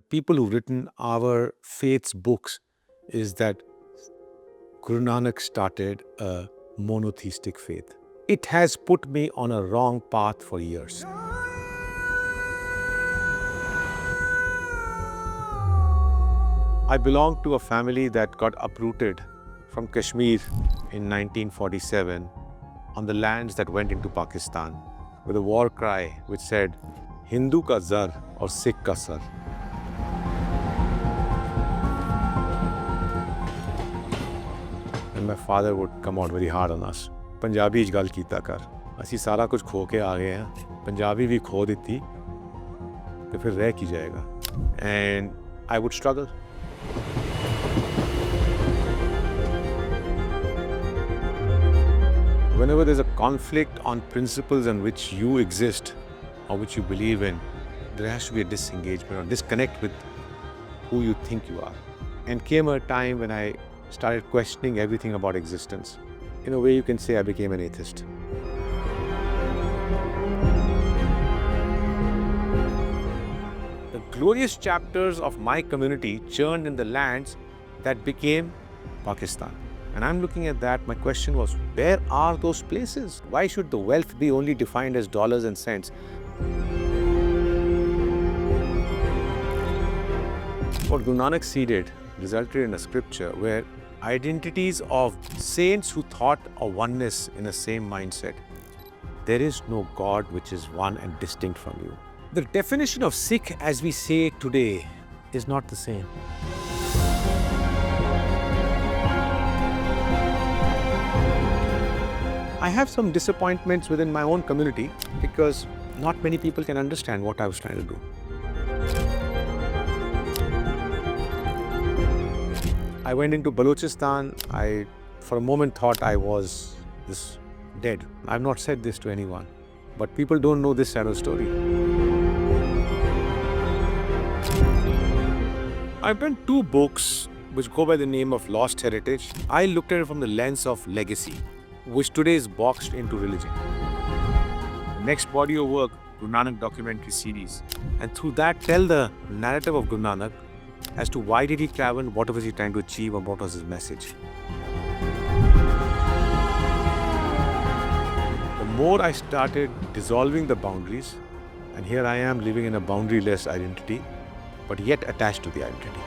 people who've written our faith's books is that Guru Nanak started a monotheistic faith. It has put me on a wrong path for years. I belong to a family that got uprooted from Kashmir in 1947 on the lands that went into Pakistan with a war cry which said, Hindu ka zar aur Sikh ka sar. And my father would come out very hard on us. Punjabi ch gal kita kar. Asi sara kuch kho ke aa gaye hain. Punjabi bhi kho diti. To fir reh ki jayega. And I would struggle. Whenever there's a conflict on principles on which you exist or which you believe in, there has to be a disengagement or disconnect with who you think you are. And came a time when I started questioning everything about existence. In a way, you can say I became an atheist. The glorious chapters of my community churned in the lands that became Pakistan. And I'm looking at that, my question was, where are those places? Why should the wealth be only defined as dollars and cents? What Guru Nanak seeded resulted in a scripture where identities of saints who thought of oneness in the same mindset. There is no God which is one and distinct from you. The definition of Sikh as we say it today is not the same. I have some disappointments within my own community because not many people can understand what I was trying to do. I went into Balochistan. I, for a moment, thought I was dead. I've not said this to anyone, but people don't know this side of the story. I've done 2 books which go by the name of Lost Heritage. I looked at it from the lens of legacy, which today is boxed into religion. The next body of work, Guru Nanak documentary series, and through that tell the narrative of Guru Nanak as to why did he travel, what was he trying to achieve, and what was his message. The more I started dissolving the boundaries, and here I am living in a boundaryless identity, but yet attached to the identity.